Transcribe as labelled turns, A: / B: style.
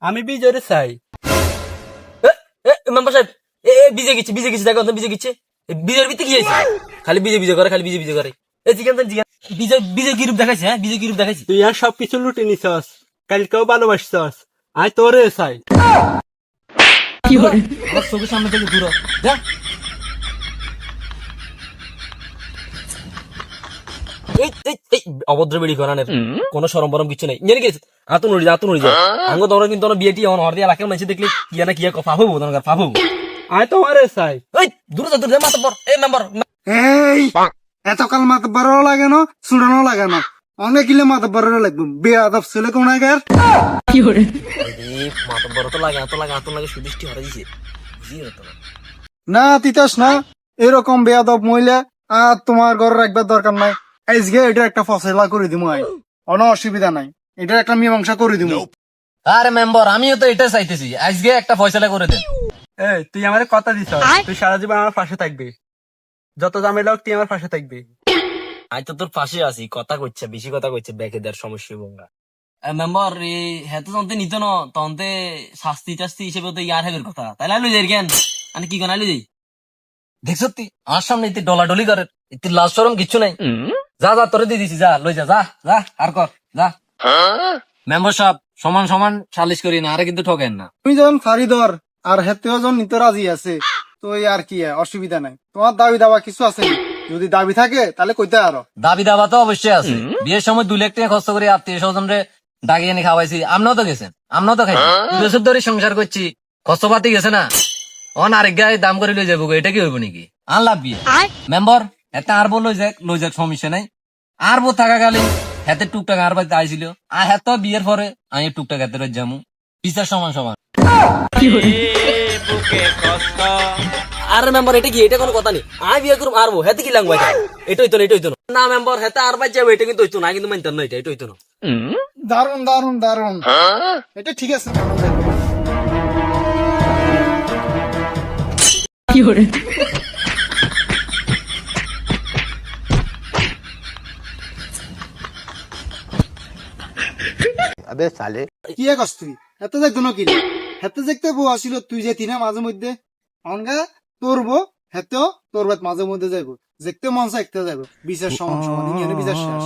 A: আমি বিজয়ের চাই।
B: মেম্বার সাহেব বিজে গেছে দেখো বিজে গেছে। বিজয়ের ভিত্তি কি হয়েছে? খালি বিজে করে খালি বিজে করে। জিজ্ঞান বিজয় কি রূপ দেখাইছে? হ্যাঁ বিজয় কি রূপ দেখাইছে?
A: তুই আর সবকিছু লুটে নিছস, কালকেও ভালোবাসছস, আই তোরে চাই।
B: আমার চোখের সামনে থেকে দূর হ। যা। অভদ্র বেড়ি করানের কোন সরম বরম কিছু নেই। জানি গেছে আতুন উড়ি যায় আঙ্গ তোমরা কিন্তু বিয়েটি হর দিয়ে এলাকার মানুষ দেখলে কিয়া না কিয়া কথা হবো তোমার ফাবো।
A: আই তোমারে চাই।
B: দূরে মাথা পর এই মেম্বার।
C: এই এতকাল মাতব্বর লাগে না, চুড়ানো লাগে না, অনেক গিলে মাতব্বর লাগবে। বেয়াদব ছেলে কোন আগের
B: মাথা বড় তো লাগে আতুন লাগে সুদৃষ্টি হরে দিছে। বুঝিয়ে হতো না।
C: না তিতাস না, এরকম বেয়াদব মহিলা আর তোমার ঘরে রাখবার দরকার নাই। আজকে এটা একটা ফসলা করে দিমু, আই কোনো অসুবিধা নাই, এটা একটা মীমাংসা করে দিমু।
B: আরে মেম্বার আমিও তো এটা চাইতেছি, আজকে একটা ফয়সালা করে দেন।
A: এই তুই আমারে কথা দিছস, তুই সারা জীবন আমার পাশে থাকবি, যত ঝামেলা হোক তুই আমার পাশে থাকবি।
B: আমি তো তোর পাশে আছি, কথা কইছে বেশি কথা কইছে ব্যাকে দেওয়ার সমস্যা বঙ্গা। মেম্বার হ্যাঁ তো তন্তে নিত না, তন্তে শাস্তি টাস্তি হিসেবে তো ইয়ার হেবের কথা, তাই লাইলো যাই কেন আমি কি গানাইলো যাই দেখছ তুই আমার সামনে ইতি ডলাডলি করে, ইতি লাজ শরম কিচ্ছু নাই। যা তোরে দিয়ে দিছি, যা লই যা আর কর যা। মেম্বার সাহেব সমান সমান সালিশ করি না, আরে কিন্তু ঠকেন না।
C: তুমি যখন ফারি ধর আর হেতেও যখন নিতে রাজি আছে, তো এই আর কি অসুবিধা নাই। তোমার দাবি দাবা কিছু আছে? যদি দাবি থাকে তাহলে কইতে আরো।
B: দাবি দাবা তো অবশ্যই আছে। বিয়ের সময় 2 লাখ টাকা খরচ করে আত্মীয় স্বজন রে ডাকি এনে খাওয়াইছি, আমরাও তো গেছেন, আমরাও তো খাইছি, 2 বছর ধরে সংসার করছি, খরচপাতি গেছে না। অন আরেক গায়ে দাম করে লই যাবো, এটা কি হইব নাকি? আনলাভ বিয়ে মেম্বার এতে আরবো লই যাক সমস্যা নাই। আরবো থাকাকালীন হাতে টুকটাক আর বাড়িতে আইছিল, আর হাত বিয়ের পরে আমি টুকটাক হাতে রয়ে যাবো, বিচার সমান সমান। আরে মেম্বার এটা কি, এটা কোনো কথা নেই। আমি বিয়ে করবো আরবো হাতে কি লাগবে, এটা হইতো না মেম্বার হাতে আর বাড়ি যাবো, এটা কিন্তু হইতো না, কিন্তু মানতাম না, এটা হইতো না।
C: দারুন দারুন দারুন, এটা ঠিক আছে।
D: अबे साले
C: কি এক তুই হেতে দেখতো না কি হেতে দেখতে বউ আসিল, তুই যে তিনা মাঝে মধ্যে অনগা তোর বউ হেতেও তোর বাদ মাঝে মধ্যে যাইবো, দেখতে মন চাইতে যাবো। বিচার সমান সমান, বিচার শেষ।